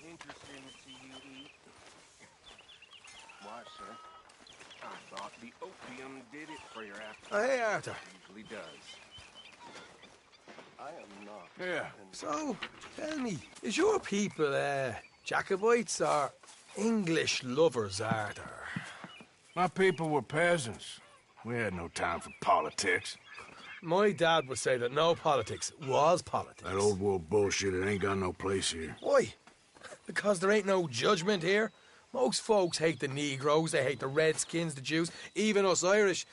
Interesting to see you eat. Why, sir? I thought the opium did it for your appetite. Oh, hey, Arthur. It usually does. I am not. Yeah. So, tell me, is your people, Jacobites or English lovers, Arthur? My people were peasants. We had no time for politics. My dad would say that no politics was politics. That old world bullshit, it ain't got no place here. Why? Because there ain't no judgment here. Most folks hate the Negroes, they hate the Redskins, the Jews, even us Irish.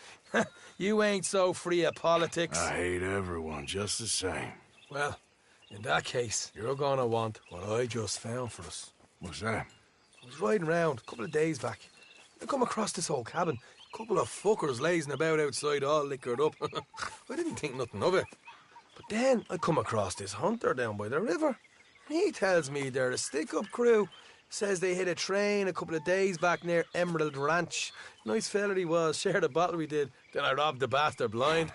You ain't so free of politics. I hate everyone just the same. Well, in that case, you're gonna want what I just found for us. What's that? I was riding around a couple of days back. I come across this old cabin. Couple of fuckers lazing about outside all liquored up. I didn't think nothing of it. But then I come across this hunter down by the river. And he tells me they're a stick-up crew. Says they hit a train a couple of days back near Emerald Ranch. Nice fella he was. Shared a bottle we did. Then I robbed the bastard blind.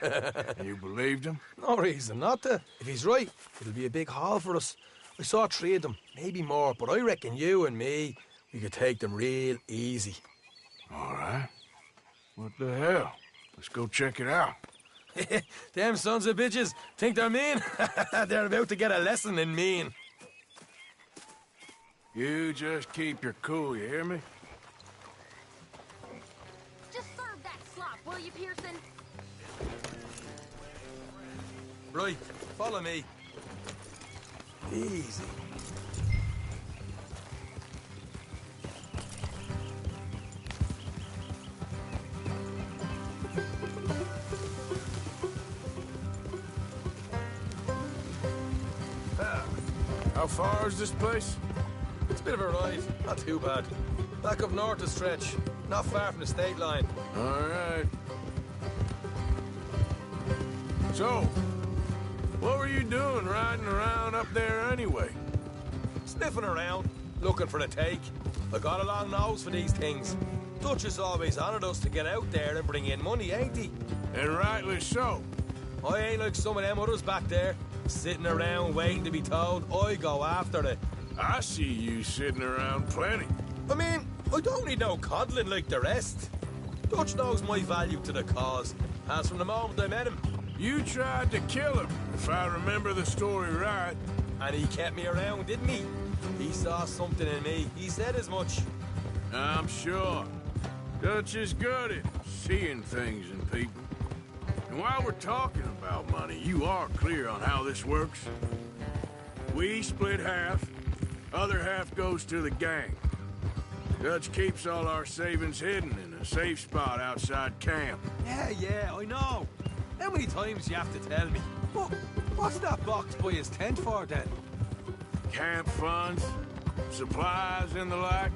You believed him? No reason not to. If he's right, it'll be a big haul for us. I saw 3 of them, maybe more, but I reckon you and me, we could take them real easy. All right. What the hell? Let's go check it out. Them sons of bitches think they're mean. They're about to get a lesson in mean. You just keep your cool, you hear me? Just serve that slop, will you, Pearson? Right, follow me. Easy. How far is this place? It's a bit of a ride, not too bad. Back up north a stretch, not far from the state line. All right. So, what were you doing riding around up there anyway? Sniffing around, looking for a take. I got a long nose for these things. Dutch has always honoured us to get out there and bring in money, ain't he? And rightly so. I ain't like some of them others back there, sitting around waiting to be told. I go after it. I see you sitting around plenty. I mean, I don't need no coddling like the rest. Dutch knows my value to the cause, as from the moment I met him. You tried to kill him, if I remember the story right. And he kept me around, didn't he? He saw something in me. He said as much. I'm sure. Dutch is good at seeing things in people. And while we're talking about money, you are clear on how this works? We split half, other half goes to the gang. Dutch keeps all our savings hidden in a safe spot outside camp. Yeah, I know. How many times do you have to tell me? What's that box by his tent for, then? Camp funds, supplies, and the like.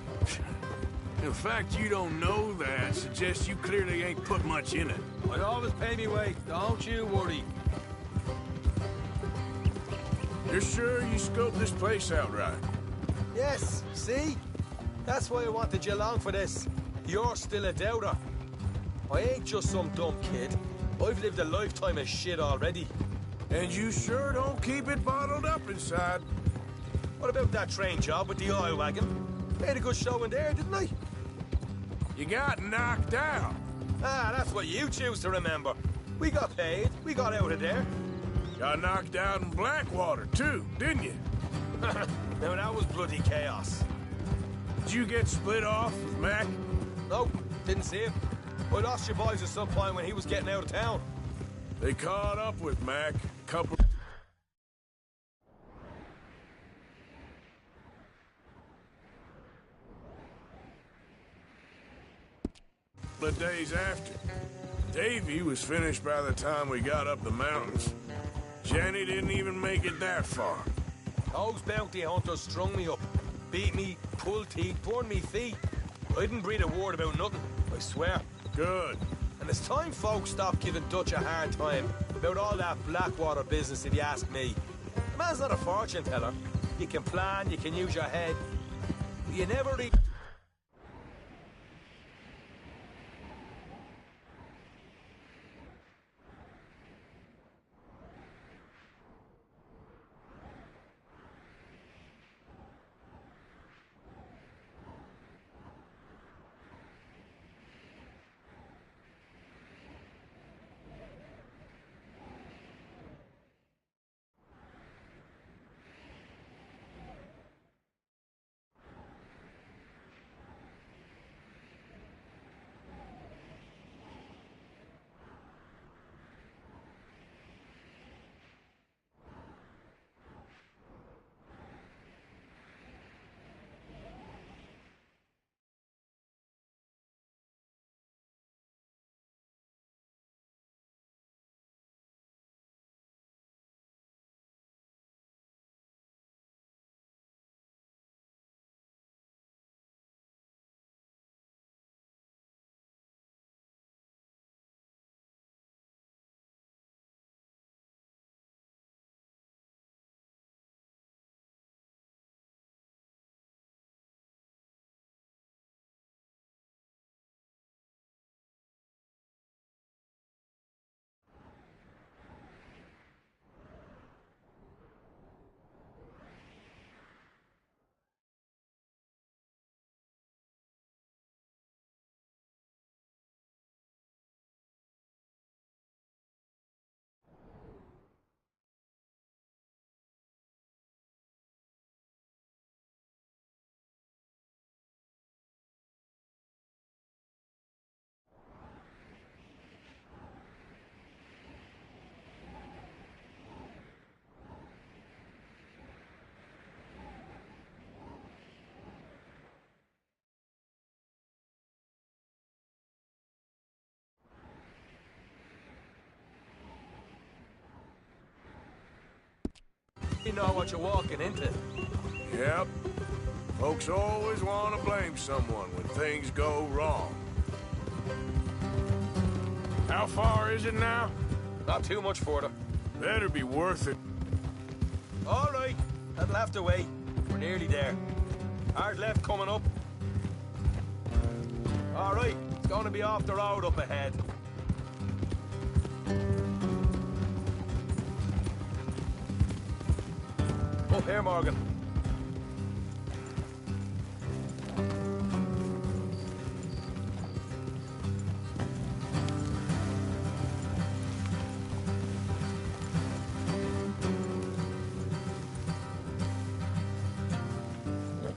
The fact you don't know that suggests you clearly ain't put much in it. I always pay me weight, don't you worry. You're sure you scoped this place out right? Yes, see? That's why I wanted you along for this. You're still a doubter. I ain't just some dumb kid. I've lived a lifetime of shit already. And you sure don't keep it bottled up inside. What about that train job with the oil wagon? Made a good show in there, didn't I? You got knocked out. Ah, that's what you choose to remember. We got paid. We got out of there. Got knocked out in Blackwater, too, didn't you? Now, that was bloody chaos. Did you get split off with Mac? No, didn't see him. I lost your boys at some point when he was getting out of town. They caught up with Mac a couple of days after. Davy was finished by the time we got up the mountains. Jenny didn't even make it that far. Those bounty hunters strung me up, beat me, pulled teeth, burned me feet. I didn't breathe a word about nothing, I swear. Good. And it's time folks stopped giving Dutch a hard time about all that Blackwater business, if you ask me. The man's not a fortune teller. You can plan, you can use your head, but you never read. You know what you're walking into. Yep. Folks always want to blame someone when things go wrong. How far is it now? Not too much further. Better be worth it. All right, that'll have to wait. We're nearly there. Hard left coming up. All right, it's going to be off the road up ahead. Up here, Morgan.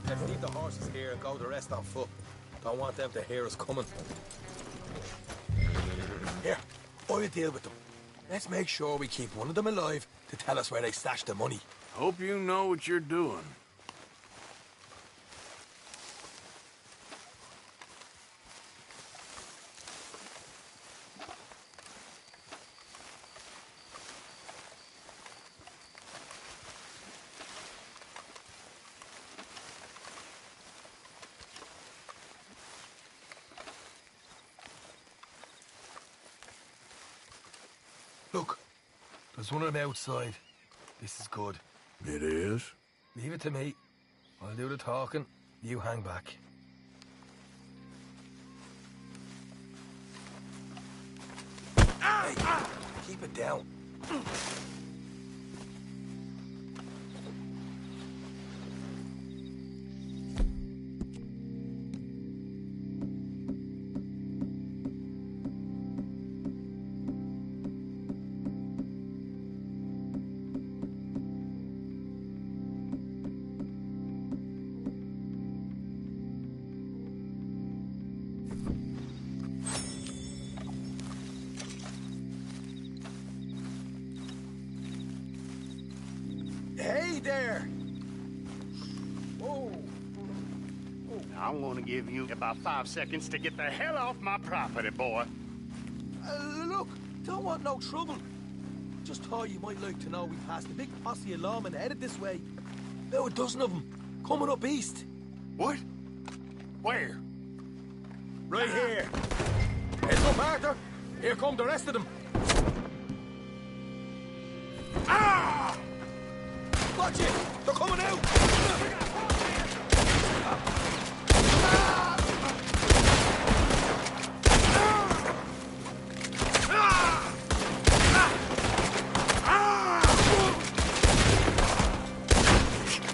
Let's leave the horses here and go the rest on foot. Don't want them to hear us coming. Here, I'll deal with them. Let's make sure we keep one of them alive to tell us where they stashed the money. Hope you know what you're doing. Look, there's one of them outside. This is good. It is? Leave it to me. I'll do the talking. You hang back. Hey, keep it down. Hey there! Whoa! I'm gonna give you about 5 seconds to get the hell off my property, boy. Look, don't want no trouble. Just thought you might like to know we passed a big posse of lawmen headed this way. About a dozen of them, coming up east. What? Where? Right here. Heads up, Arthur. Here come the rest of them. Ah! Watch it! They're coming out!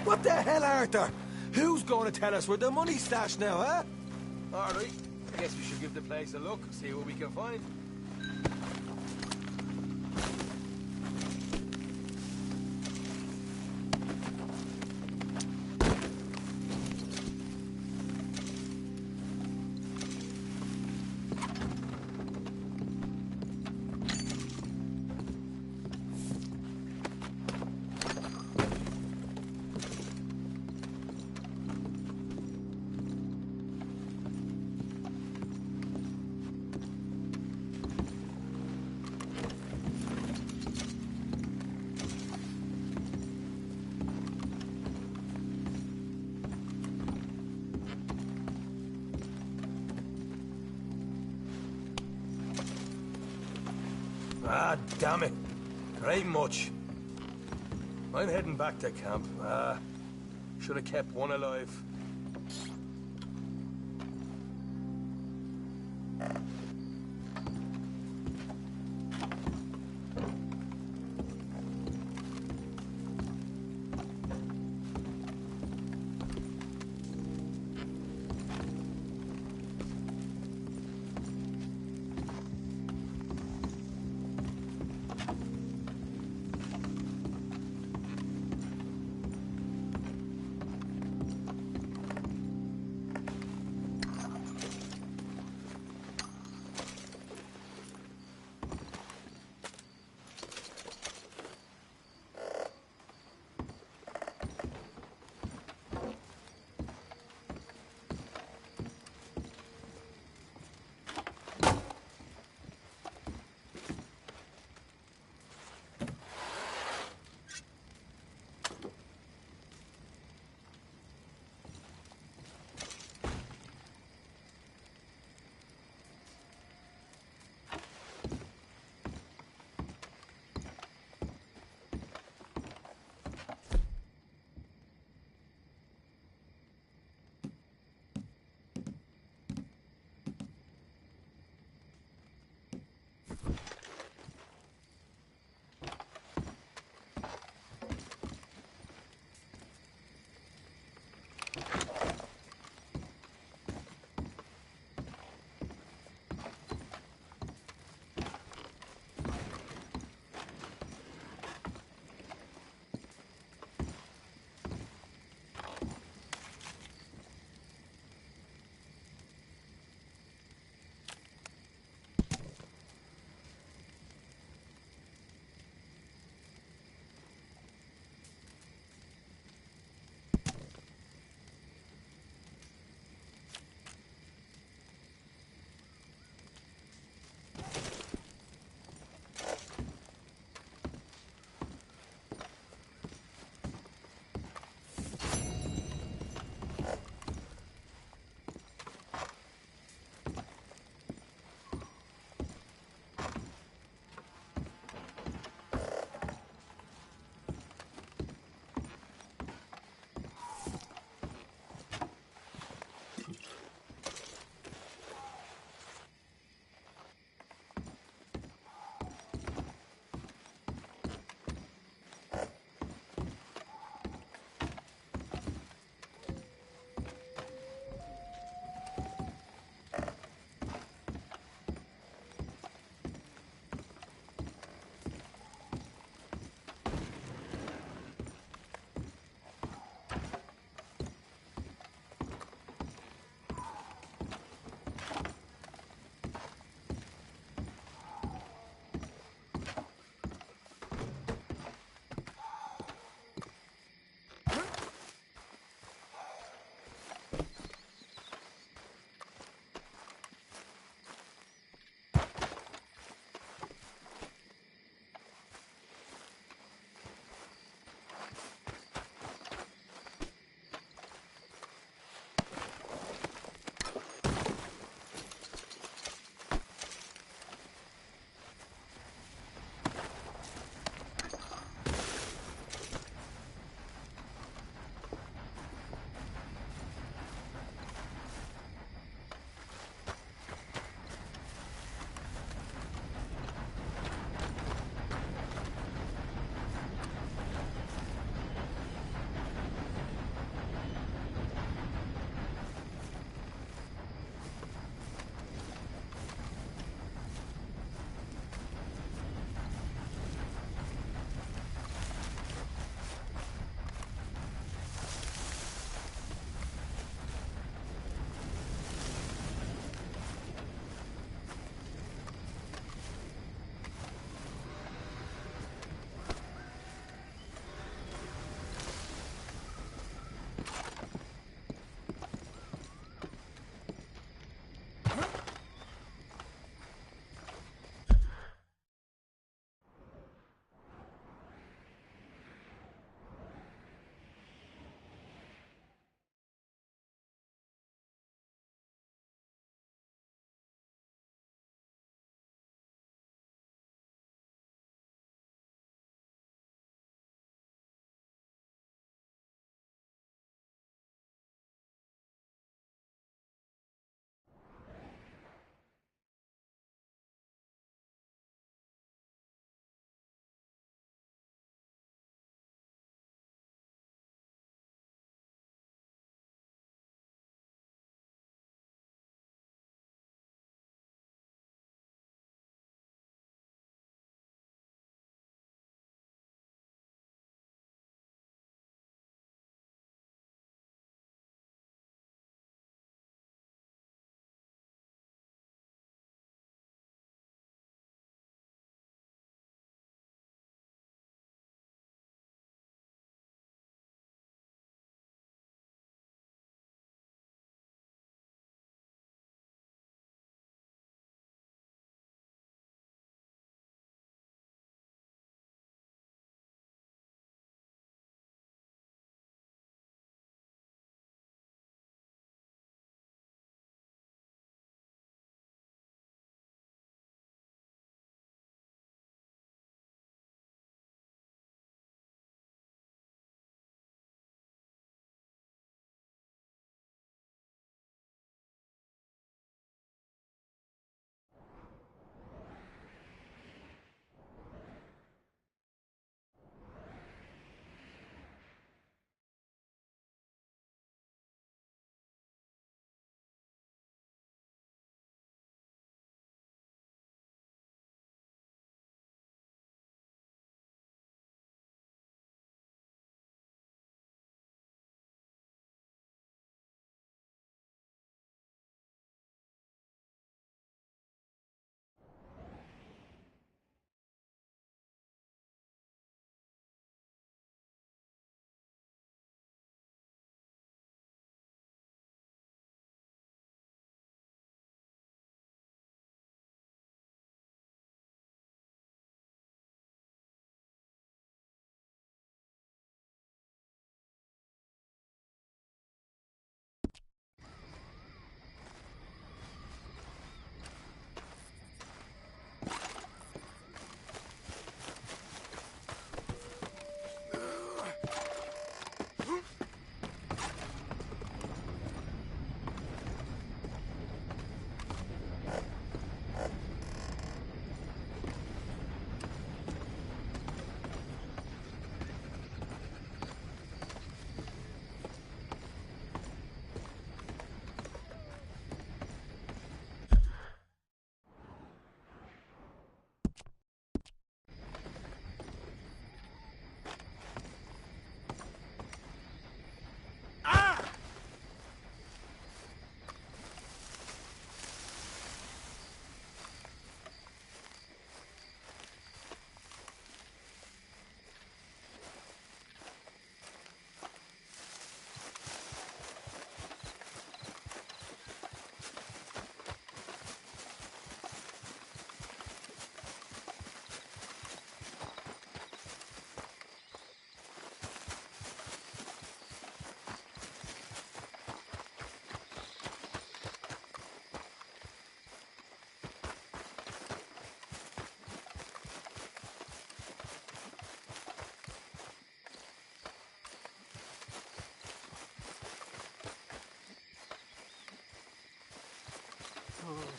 What the hell, Arthur? Who's going to tell us where the money's stashed now, huh? All right. I guess we should give the place a look, see what we can find. Ah, damn it. There ain't much. I'm heading back to camp. Should have kept one alive.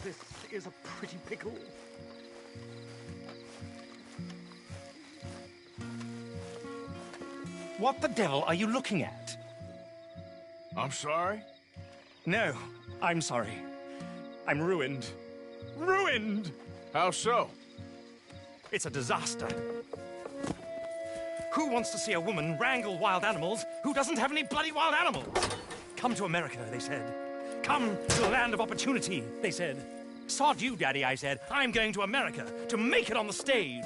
this is a pretty pickle. What the devil are you looking at? I'm sorry? No, I'm sorry. I'm ruined. Ruined! How so? It's a disaster. Who wants to see a woman wrangle wild animals who doesn't have any bloody wild animals? Come to America, they said. Come to the land of opportunity, they said. Sod you, Daddy, I said. I'm going to America to make it on the stage.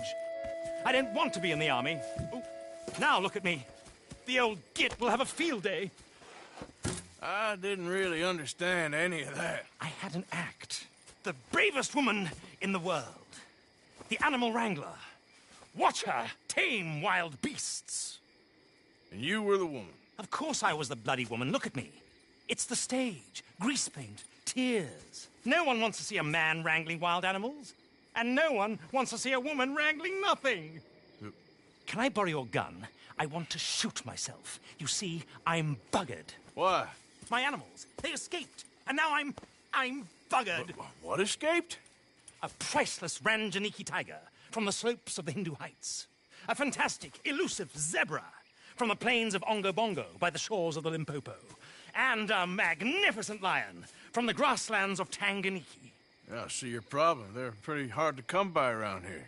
I don't want to be in the army. Ooh, now look at me. The old git will have a field day. I didn't really understand any of that. I had an act. The bravest woman in the world. The animal wrangler. Watch her tame wild beasts. And you were the woman. Of course I was the bloody woman. Look at me. It's the stage. Grease paint. Tears. No one wants to see a man wrangling wild animals. And no one wants to see a woman wrangling nothing. Can I borrow your gun? I want to shoot myself. You see, I'm buggered. Why? My animals, they escaped. And now I'm buggered. What escaped? A priceless Ranjaniki tiger from the slopes of the Hindu Heights. A fantastic, elusive zebra from the plains of Ongo Bongo by the shores of the Limpopo. And a magnificent lion from the grasslands of Tanganyika. Yeah, I see your problem. They're pretty hard to come by around here.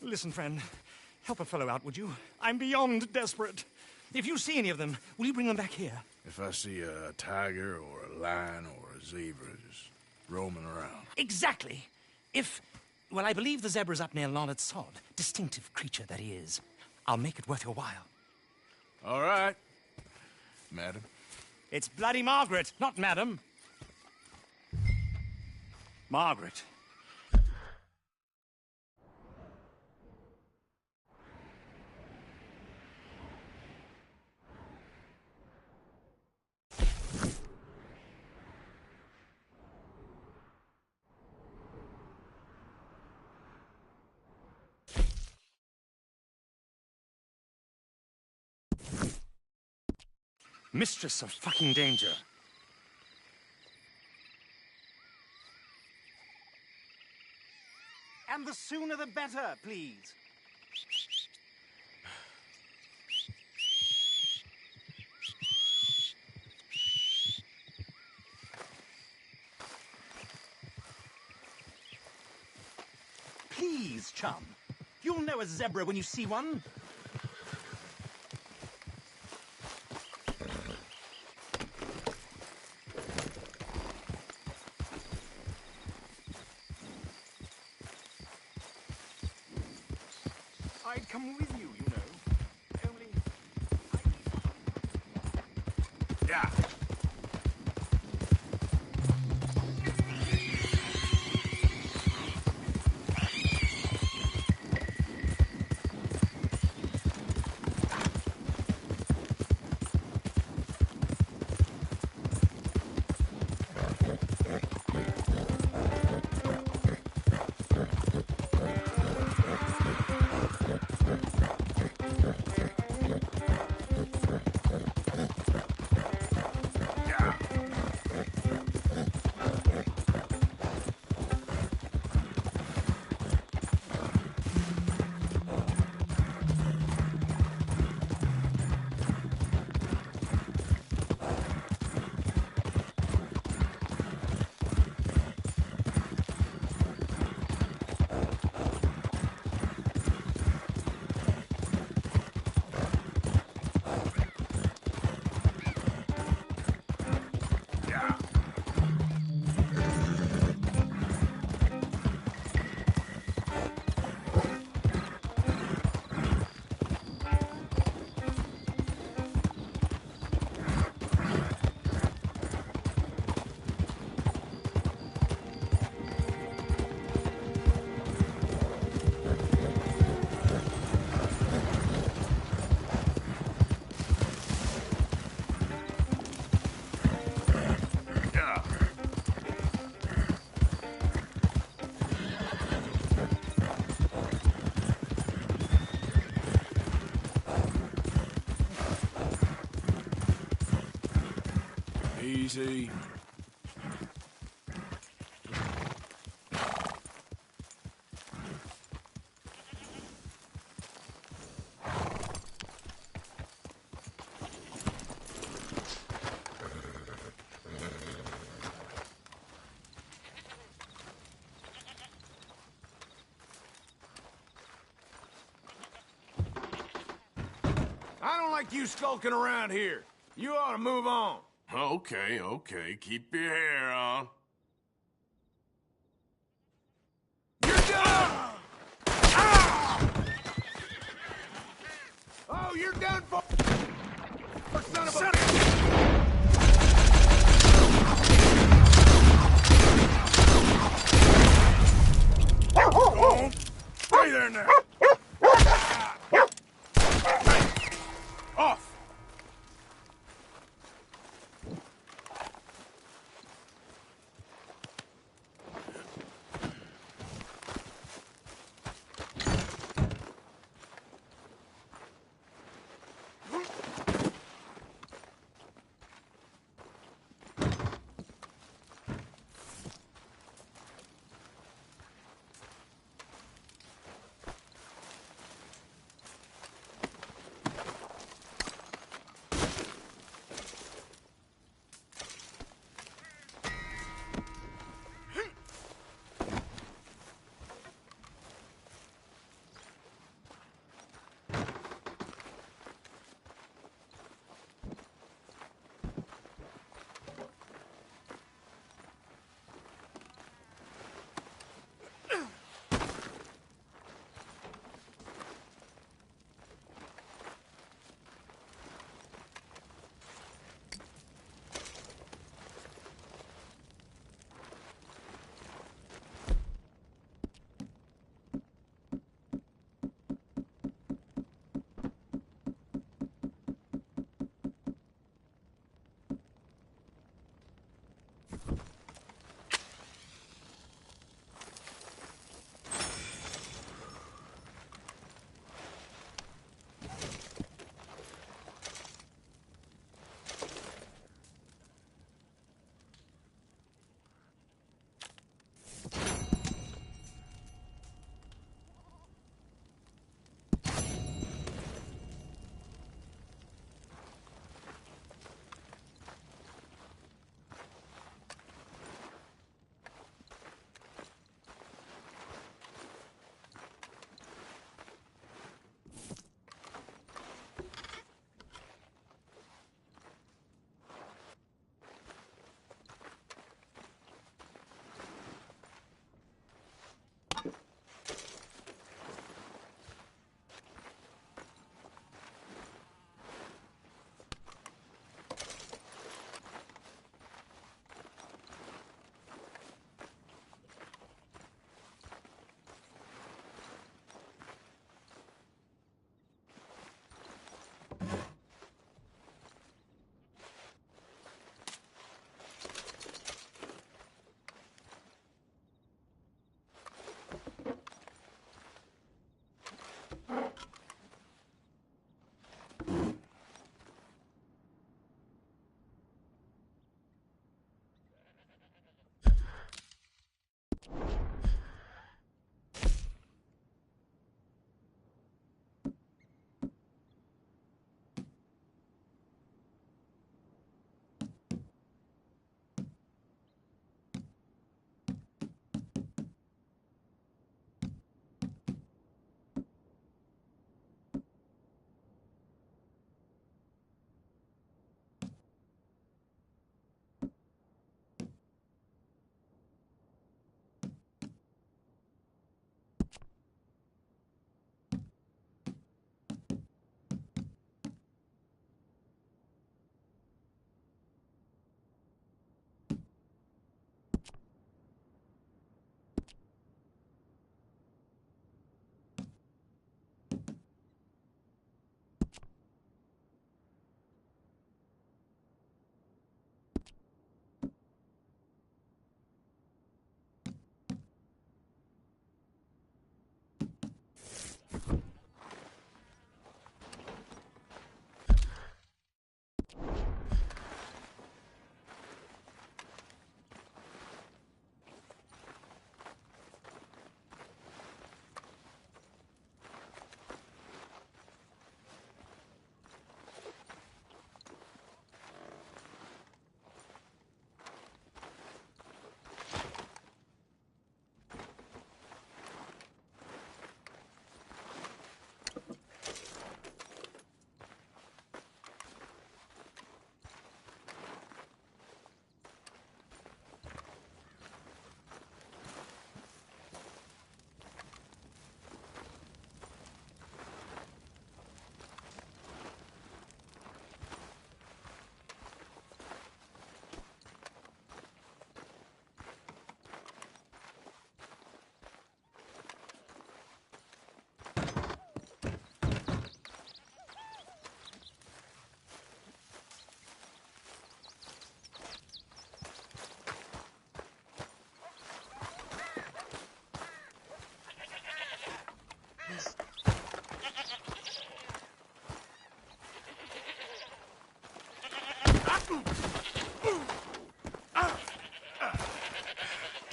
Listen, friend, help a fellow out, would you? I'm beyond desperate. If you see any of them, will you bring them back here? If I see a tiger or a lion or a zebra just roaming around. Exactly. Well, I believe the zebra's up near Larned Sod. Distinctive creature that he is. I'll make it worth your while. All right, madam. It's bloody Margaret, not madam. Margaret. Mistress of fucking danger. And the sooner the better, please. Please, chum. You'll know a zebra when you see one. I'd come with you, you know. Only... Yeah. Easy. like you skulking around here. You ought to move on. Okay, okay. Keep your hair on. You're done! Oh, you're done for... Son of a... Oh, stay there now. Off.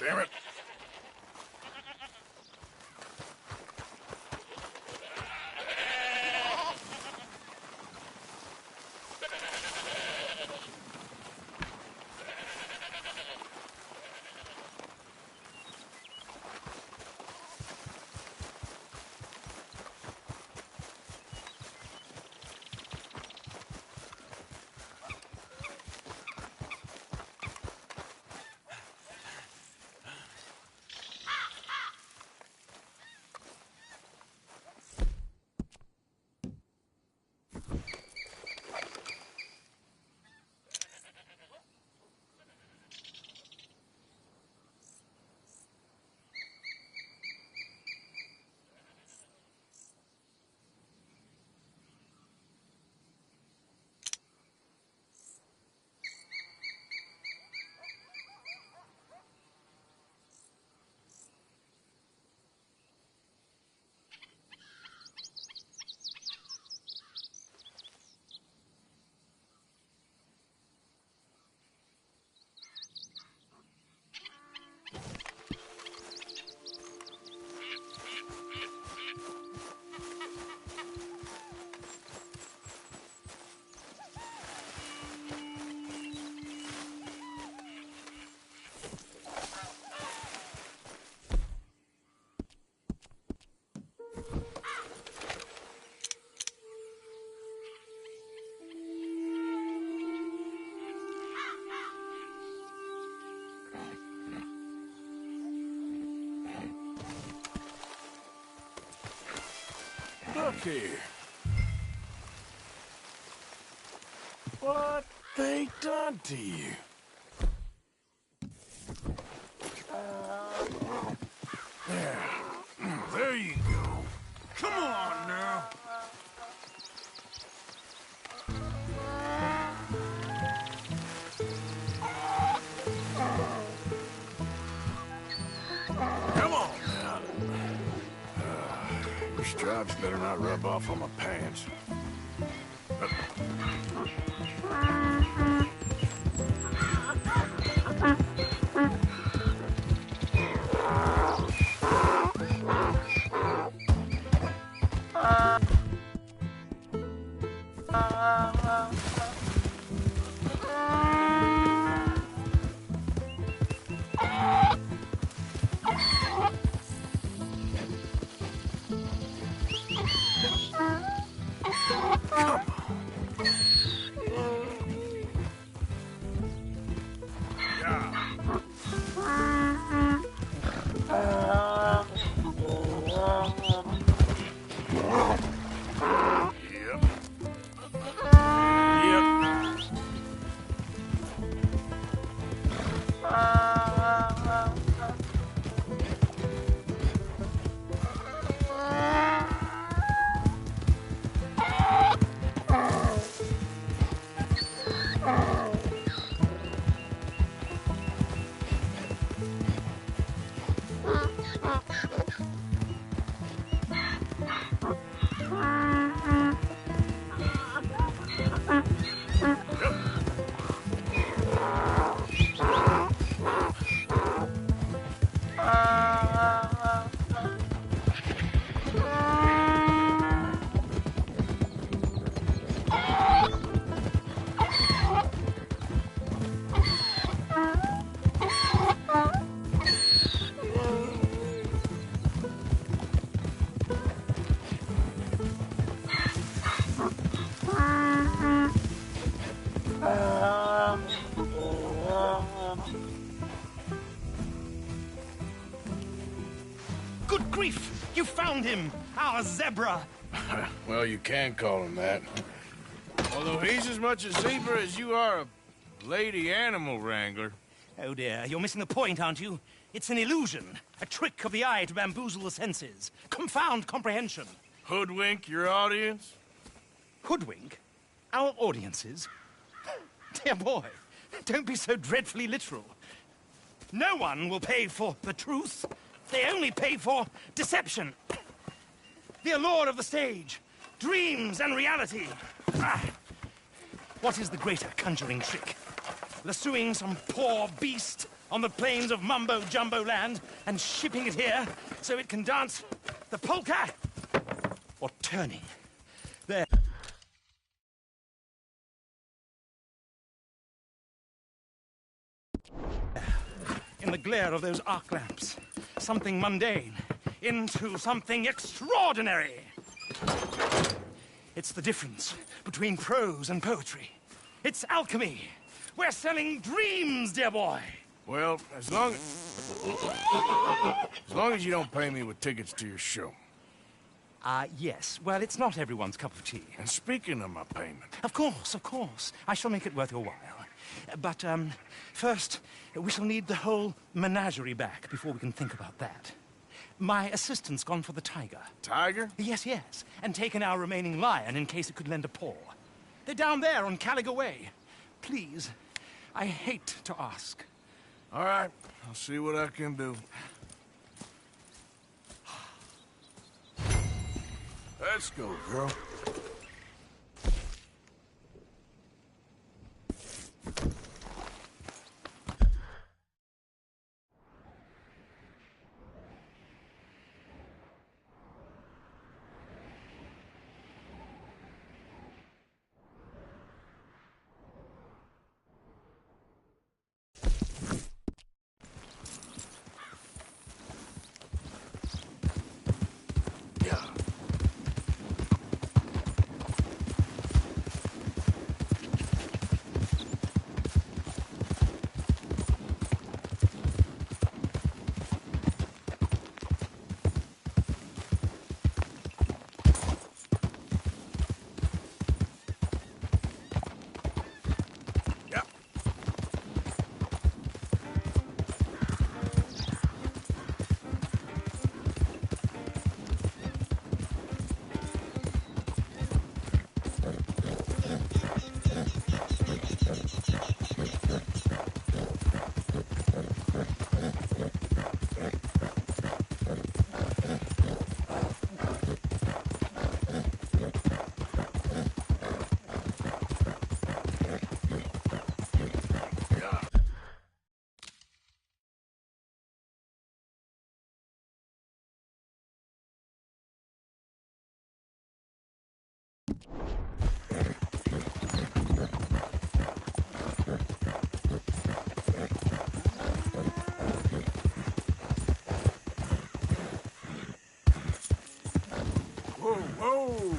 damn it. Look here. What they done to you? There you go. Come on now. Come on now. Your stripes better not rub off on my pants. Good grief! You found him! Our zebra! Well, you can call him that. Although he's as much a zebra as you are a lady animal wrangler. Oh dear, you're missing the point, aren't you? It's an illusion. A trick of the eye to bamboozle the senses. Confound comprehension. Hoodwink your audience? Hoodwink? Our audiences? Dear boy, don't be so dreadfully literal. No one will pay for the truth. They only pay for deception. The allure of the stage, dreams and reality. What is the greater conjuring trick? Lassoing some poor beast on the plains of mumbo-jumbo land and shipping it here so it can dance the polka or turning. There. In the glare of those arc lamps, something mundane into something extraordinary. It's the difference between prose and poetry. It's alchemy. We're selling dreams, dear boy. Well, as long as you don't pay me with tickets to your show. Yes. Well, it's not everyone's cup of tea. And speaking of my payment... Of course. I shall make it worth your while. But, first, we shall need the whole menagerie back before we can think about that. My assistant's gone for the tiger. Tiger? Yes. And taken our remaining lion in case it could lend a paw. They're down there on Caliga Way. Please, I hate to ask. All right, I'll see what I can do. Let's go, girl. Whoa!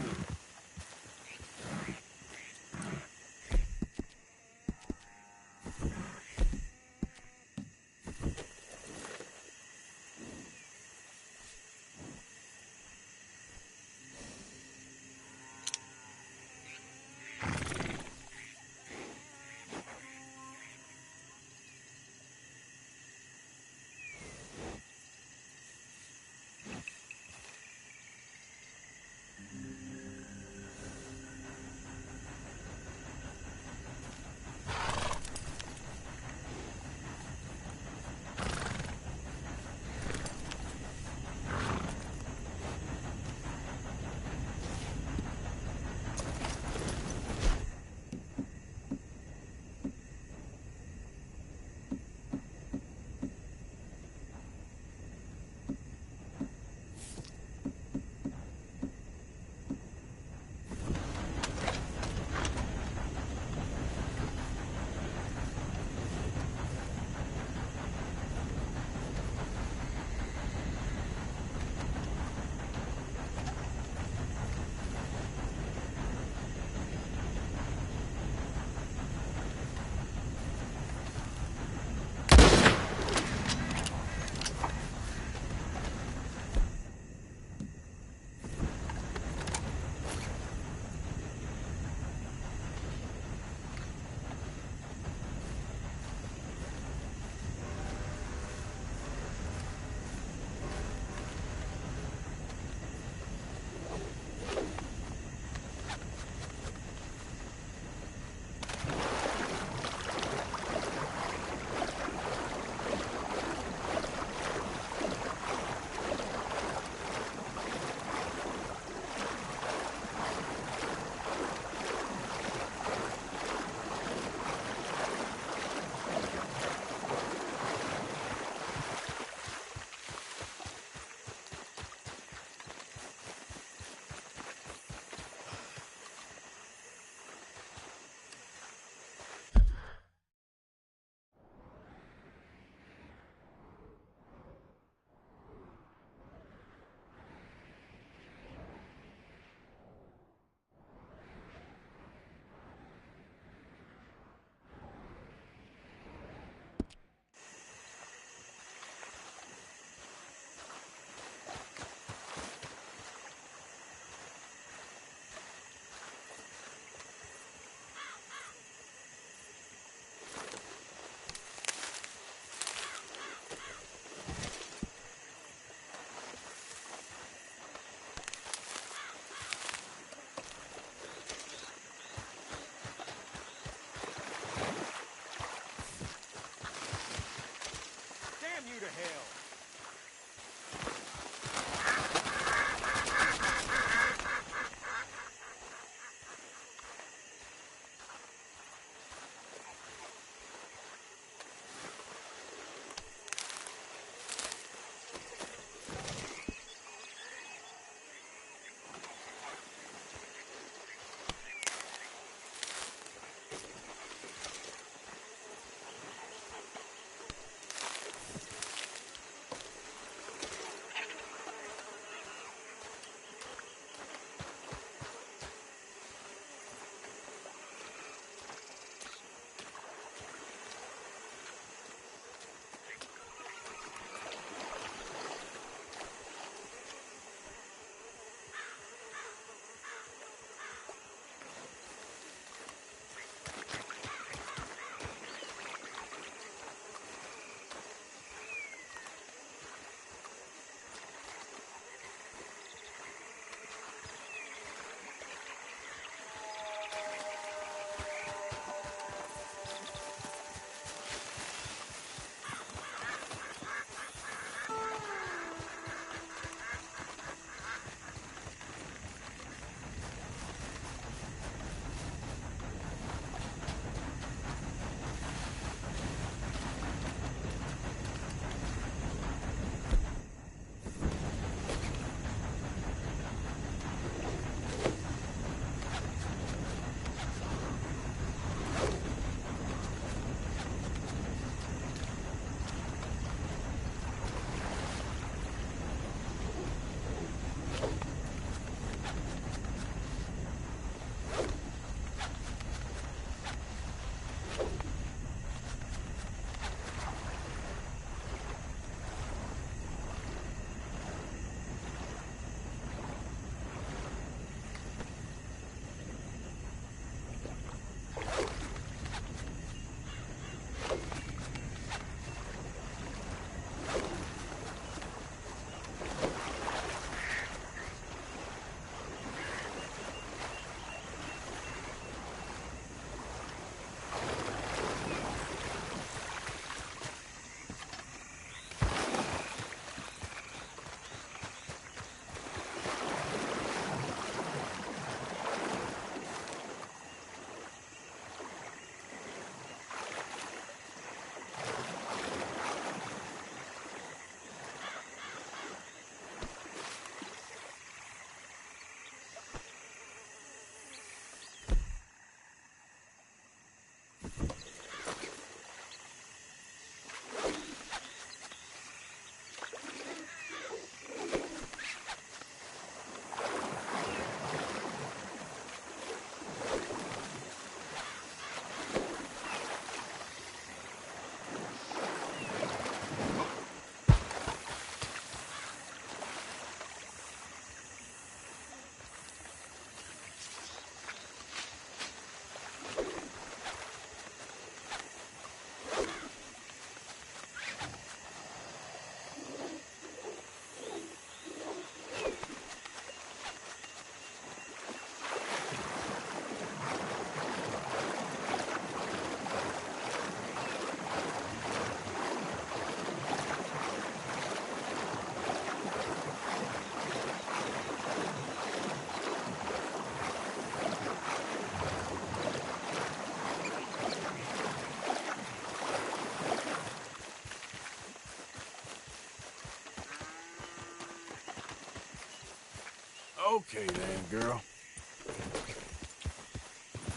Okay then, girl.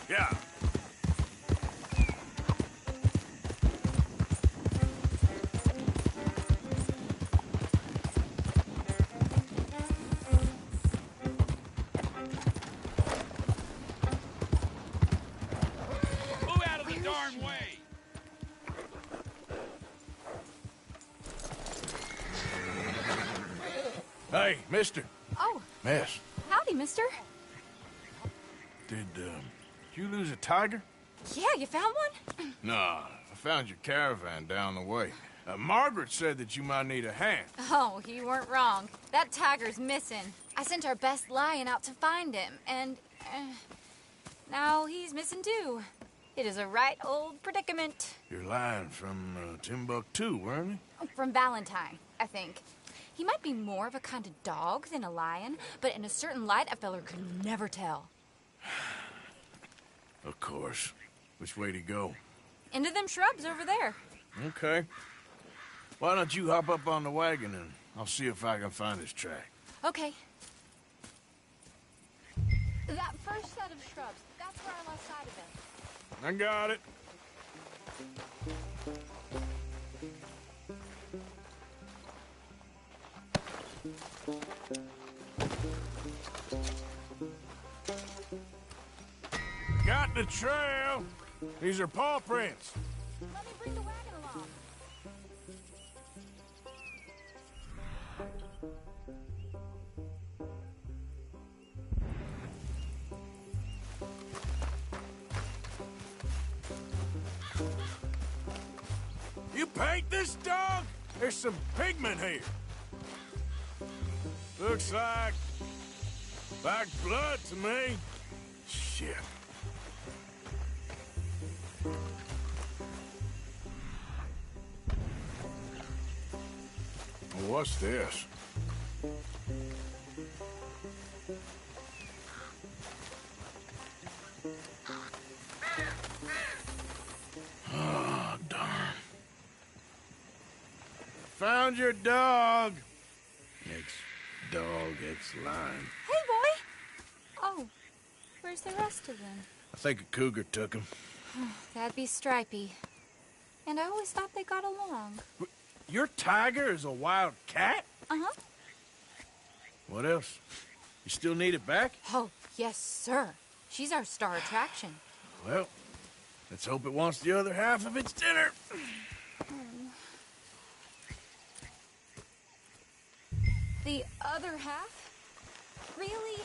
Yeah. Move out of the darn way! Hey, mister. Oh, Miss. howdy, mister. Did you lose a tiger? Yeah, you found one? Nah, I found your caravan down the way. Margaret said that you might need a hand. Oh, you weren't wrong. That tiger's missing. I sent our best lion out to find him, and now he's missing too. It is a right old predicament. You're lying from Timbuktu, weren't you? From Valentine, I think. He might be more of a kind of dog than a lion, but in a certain light, a feller could never tell. Of course. Which way to go? Into them shrubs over there. Okay. Why don't you hop up on the wagon and I'll see if I can find his track. Okay. That first set of shrubs, that's where I lost sight of him. I got it. Got the trail. These are paw prints. Let me bring the wagon along. You paint this dog? There's some pigment here. Looks like blood to me. Shit. Well, what's this? Oh, darn. Found your dog. Ex-dog, ex-lion. Hey, boy! Oh, where's the rest of them? I think a cougar took him. That'd be Stripey. And I always thought they got along. Your tiger is a wild cat? Uh-huh. What else? You still need it back? Oh, yes, sir. She's our star attraction. Well, let's hope it wants the other half of its dinner. The other half? Really?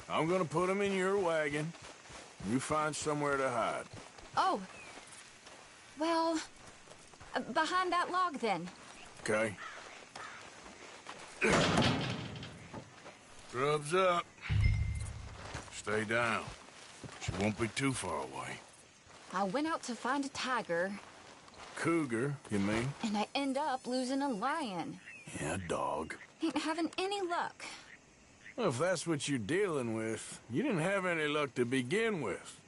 I'm gonna put him in your wagon. You find somewhere to hide. Oh. Well, behind that log, then. Okay. Grub's up. Stay down. She won't be too far away. I went out to find a tiger, Cougar, you mean? and I end up losing a lion. Yeah, dog. Ain't having any luck. Well, if that's what you're dealing with, you didn't have any luck to begin with.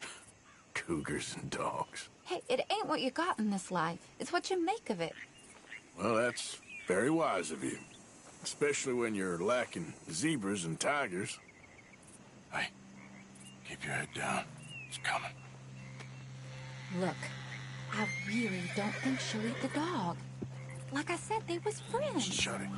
Cougars and dogs. Hey, it ain't what you got in this life. It's what you make of it. Well, that's very wise of you. Especially when you're lacking zebras and tigers. Hey, keep your head down. It's coming. Look, I really don't think she'll eat the dog. Like I said, they was friends. Shut it.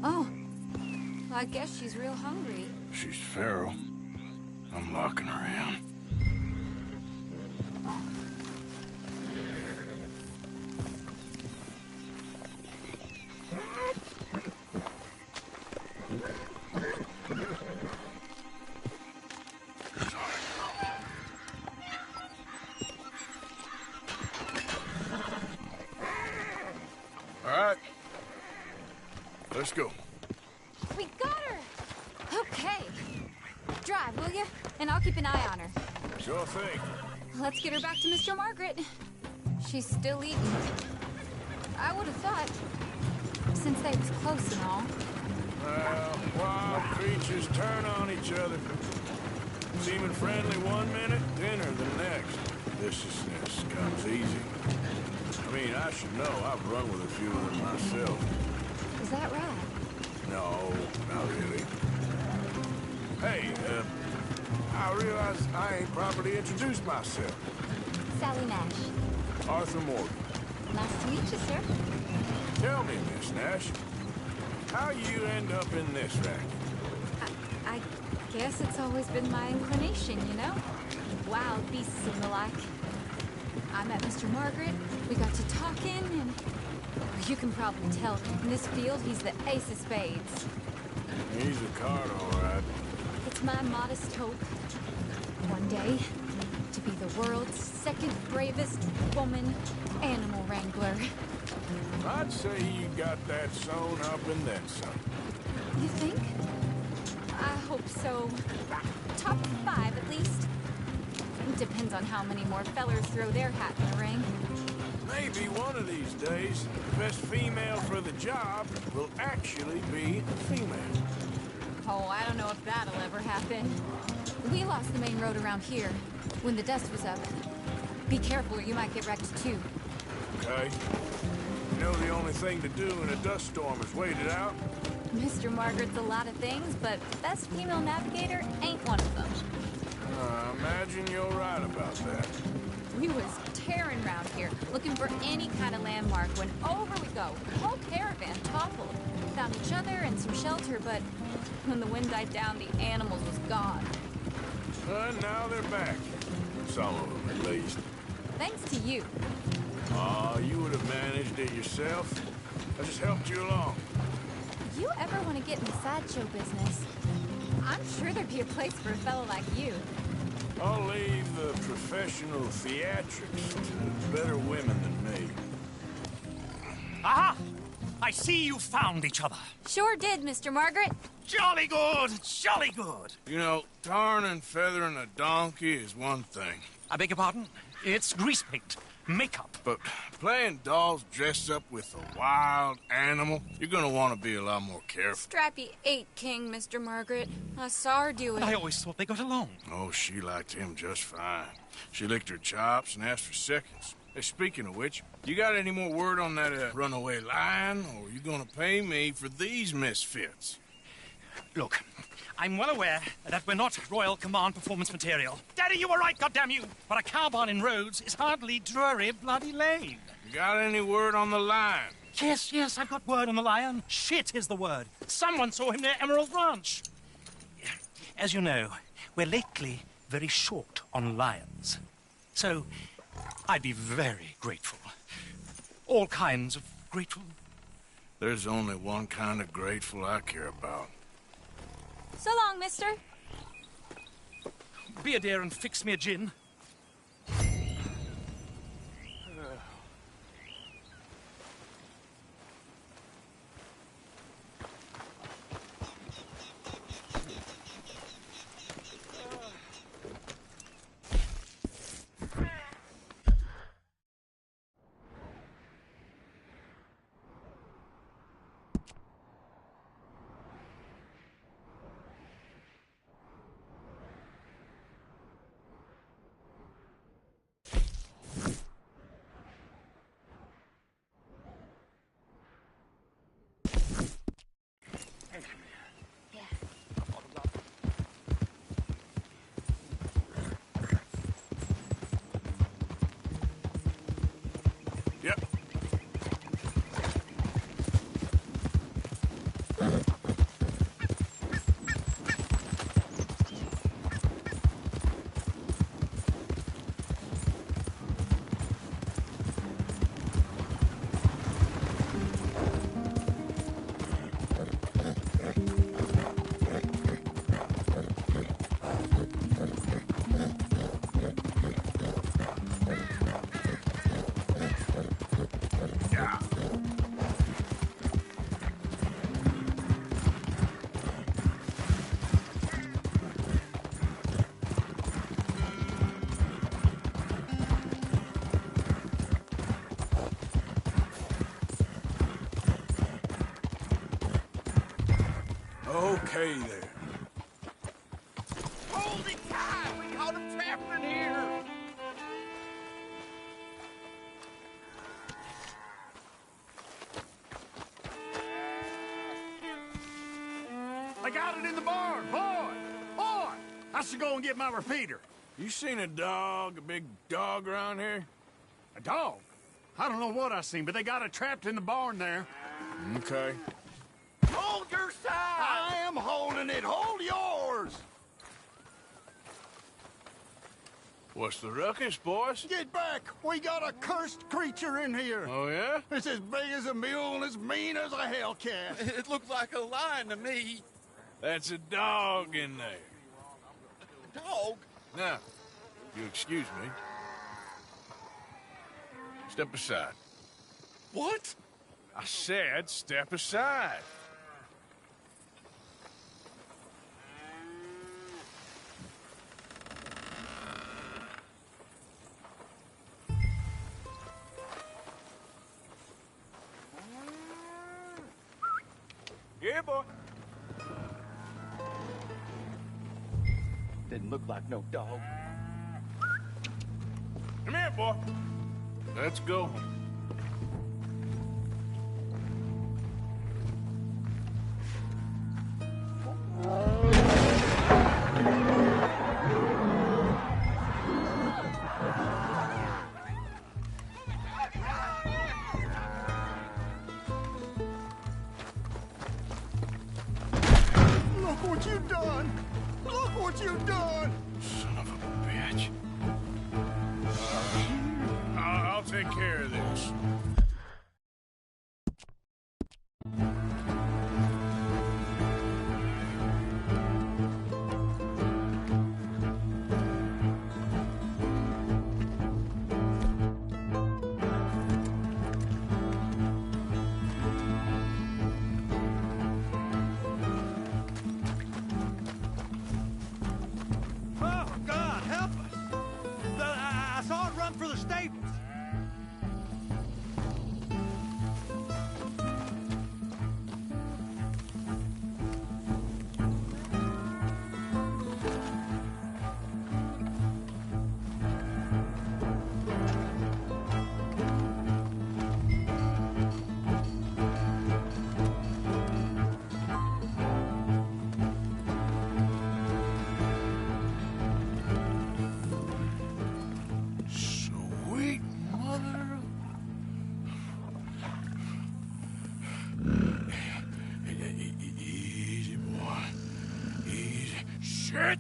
Oh, I guess she's real hungry. She's feral. I'm locking her in. All right. Let's go. We got her! Okay. Drive, will you? And I'll keep an eye on her. Sure thing. Let's get her back to Mr. Margaret. She's still eating. I would have thought, since they was close and all. Well, wild creatures turn on each other. Seeming friendly one minute, dinner the next. viciousness comes easy. I mean, I should know. I've run with a few of them myself. Is that right? No, not really. Hey, I realize I ain't properly introduced myself. Sally Nash. Arthur Morgan. Nice to meet you, sir. Tell me, Miss Nash, how you end up in this racket? I guess it's always been my inclination, you know? Wild beasts and the like. I met Mr. Margaret, we got to talking, and you can probably tell, in this field, he's the ace of spades. He's a card, all right. It's my modest hope, one day, to be the world's second bravest woman animal wrangler. I'd say you got that sewn up and then some. You think? I hope so. Top 5, at least. Depends on how many more fellers throw their hat in the ring. Maybe one of these days, the best female for the job will actually be a female. Oh, I don't know if that'll ever happen. We lost the main road around here when the dust was up. Be careful or you might get wrecked too. Okay. You know the only thing to do in a dust storm is wait it out? Mr. Margaret's a lot of things, but best female navigator ain't one of them. I imagine you're right about that. We was tearing around here, looking for any kind of landmark when over we go. The whole caravan toppled. Found each other and some shelter, but when the wind died down, the animals was gone. Now they're back. Some of them, at least. Thanks to you. Aw, you would have managed it yourself. I just helped you along. If you ever want to get in the sideshow business, I'm sure there'd be a place for a fellow like you. I'll leave the professional theatrics to better women than me. Aha! I see you found each other. Sure did, Mr. Margaret. Jolly good, jolly good. You know, tarring and feathering a donkey is one thing. I beg your pardon? It's grease paint, makeup. But playing dolls dressed up with a wild animal, you're gonna want to be a lot more careful. Strappy ate King, Mr. Margaret. I saw her do it. I always thought they got along. Oh, she liked him just fine. She licked her chops and asked for seconds. Hey, speaking of which, you got any more word on that runaway lion, or are you gonna pay me for these misfits? Look, I'm well aware that we're not Royal Command performance material. Daddy, you were right, goddammit you! But a cow barn in Rhodes is hardly Drury Bloody Lane. You got any word on the lion? Yes, I've got word on the lion. Shit is the word. Someone saw him near Emerald Ranch. As you know, we're lately very short on lions. So, I'd be very grateful. All kinds of grateful. There's only one kind of grateful I care about. So long, mister. Be a dear and fix me a gin. Yep. Okay, there. Hold it tight! We caught him trapped in here! got it in the barn. Boy! Boy! I should go and get my repeater. You seen a dog, a big dog around here? A dog? I don't know what I seen, but they got it trapped in the barn there. Okay. Hold your side! I am holding it. Hold yours! What's the ruckus, boys? Get back! We got a cursed creature in here. Oh, yeah? It's as big as a mule and as mean as a hellcat. It looked like a lion to me. That's a dog in there. Dog? Now, you excuse me. Step aside. What? I said step aside. Yeah, boy. Didn't look like no dog. Come here, boy. Let's go. Look what you done! Look what you done! Son of a bitch. I'll take care of this. Oh, God, help us! I saw it run for the stables. Sweet mother. Easy, boy. Easy. Shit!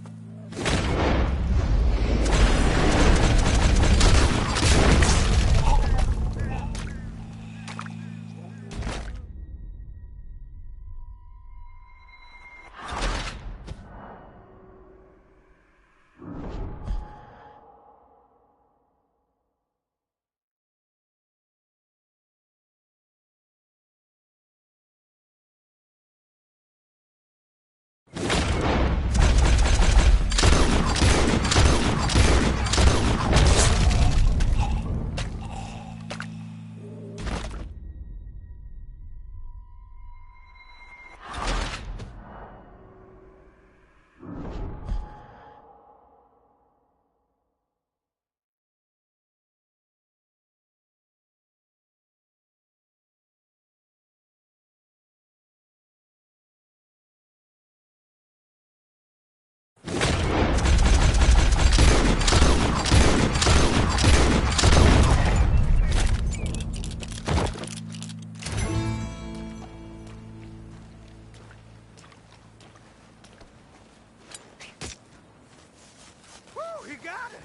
Whew, he got it!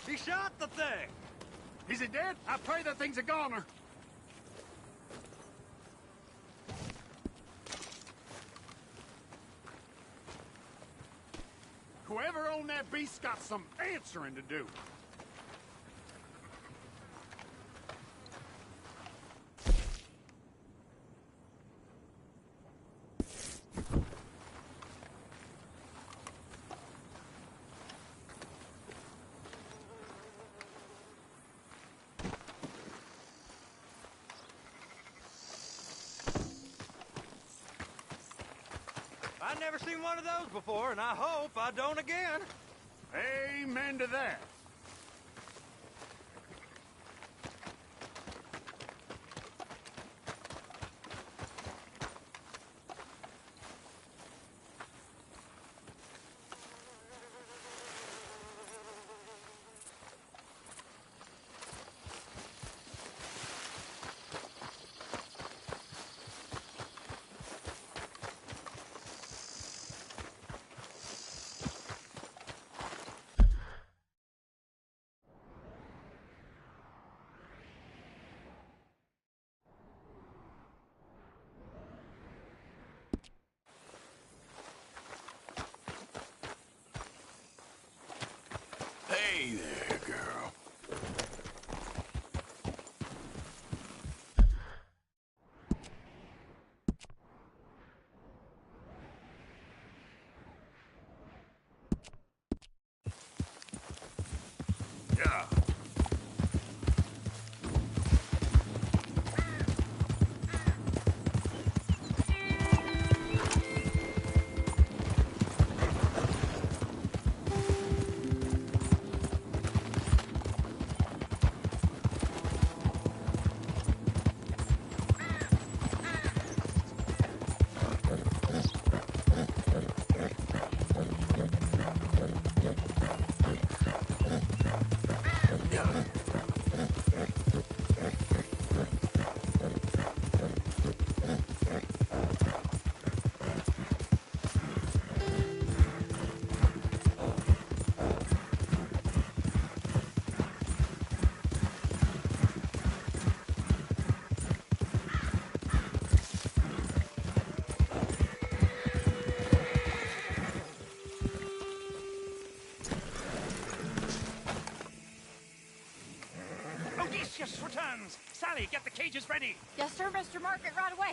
He shot the thing! Is it dead? I pray that thing's a goner. Whoever owned that beast's got some answering to do. I've never seen one of those before, and I hope I don't again. Amen to that. Hey there, girl. Yeah. Odysseus returns! Sally, get the cages ready! Yes, sir, Mr. Margaret, right away.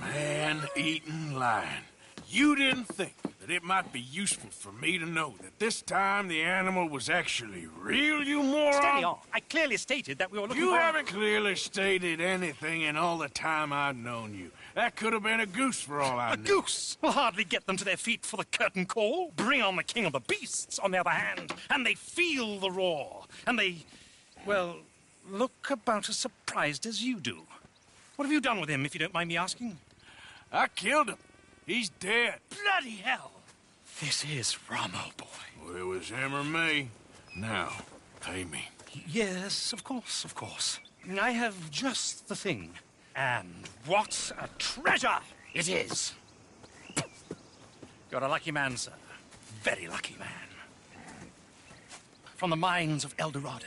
Man-eating lion. You didn't think that it might be useful for me to know that this time the animal was actually real, you moron? Steady on. I clearly stated that we were looking You for... haven't clearly stated anything in all the time I've known you. That could have been a goose for all I A knew. goose will hardly get them to their feet for the curtain call. Bring on the king of the beasts, on the other hand, and they feel the roar. And they, well, look about as surprised as you do. What have you done with him, if you don't mind me asking? I killed him. He's dead. Bloody hell! This is Ramo, boy. Well, it was him or me. Now, pay me. Yes, of course, of course. I have just the thing. And what a treasure it is! You're a lucky man, sir. Very lucky man. From the mines of El Dorado,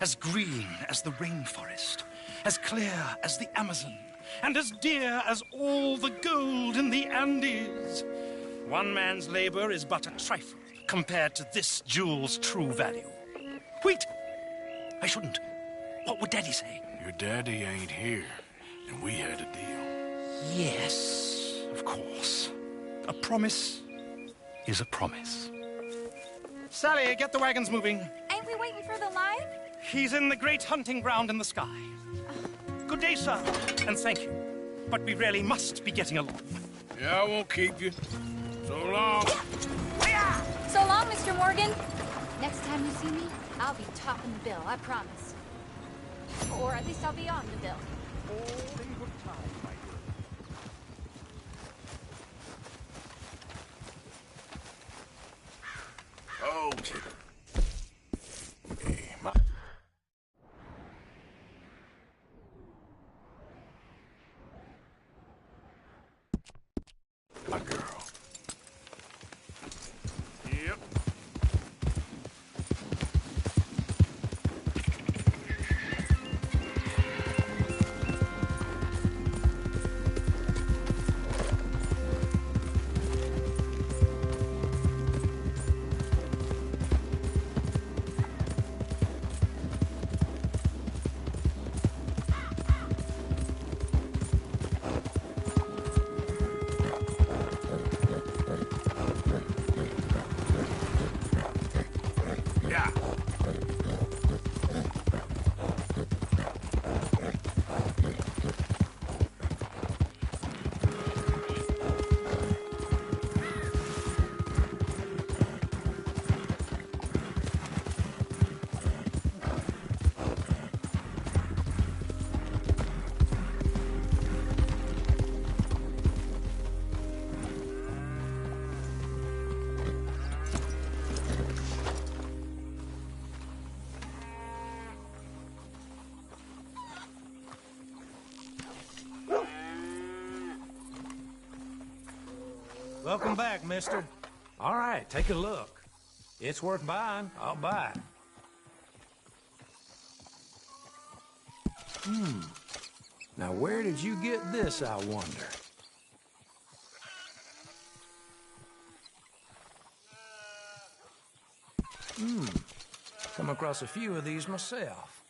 as green as the rainforest, as clear as the Amazon, and as dear as all the gold in the Andes. One man's labor is but a trifle compared to this jewel's true value. Wait! I shouldn't. What would Daddy say? Your daddy ain't here, and we had a deal. Yes, of course. A promise is a promise. Sally, get the wagons moving. Ain't we waiting for the lion? He's in the great hunting ground in the sky. Good day, sir, and thank you. But we really must be getting along. Yeah, I won't keep you. So long. So long, Mr. Morgan. Next time you see me, I'll be topping the bill, I promise. Or at least I'll be on the bill. All in good time, my dear. Oh, hey, my... My girl. Yep. Yeah. Welcome back, mister. All right, take a look. It's worth buying. I'll buy it. Now, where did you get this, I wonder? Come across a few of these myself.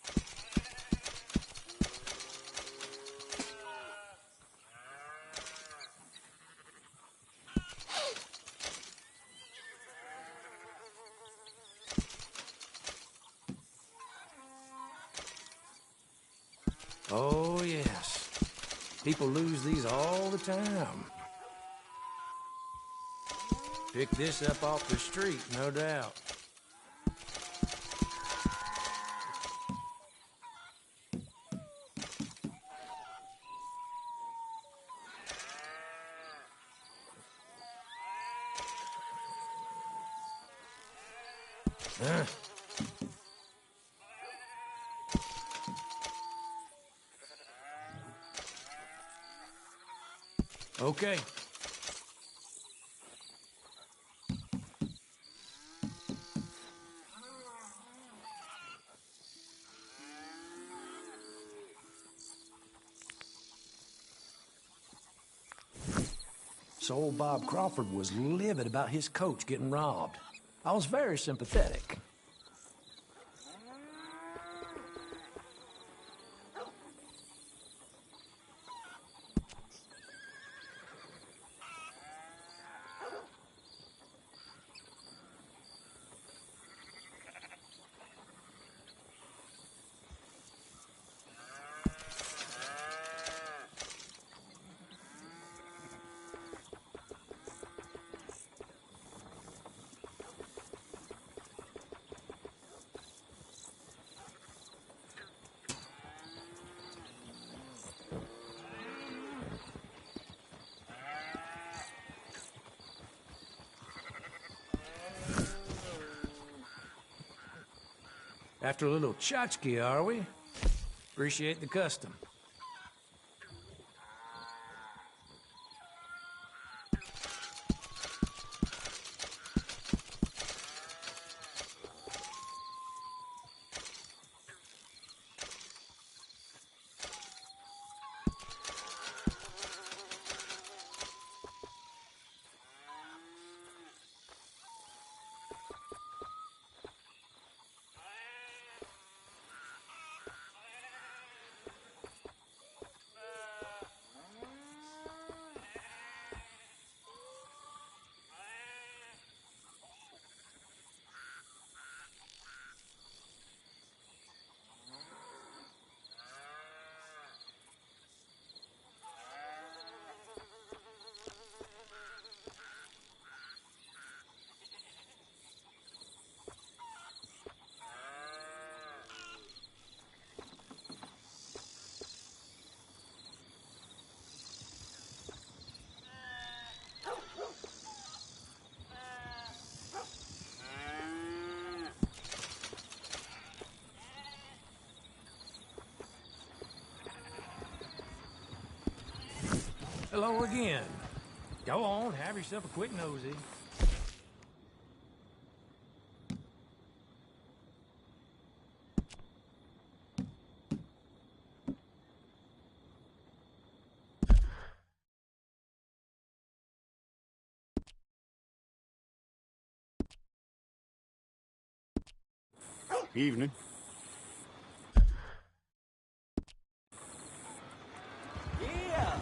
Oh, yes. People lose these all the time. Pick this up off the street, no doubt. Okay. So old Bob Crawford was livid about his coach getting robbed. I was very sympathetic. After a little tchotchke, are we? Appreciate the custom. Hello again. Go on, have yourself a quick nosy. Evening. Yeah!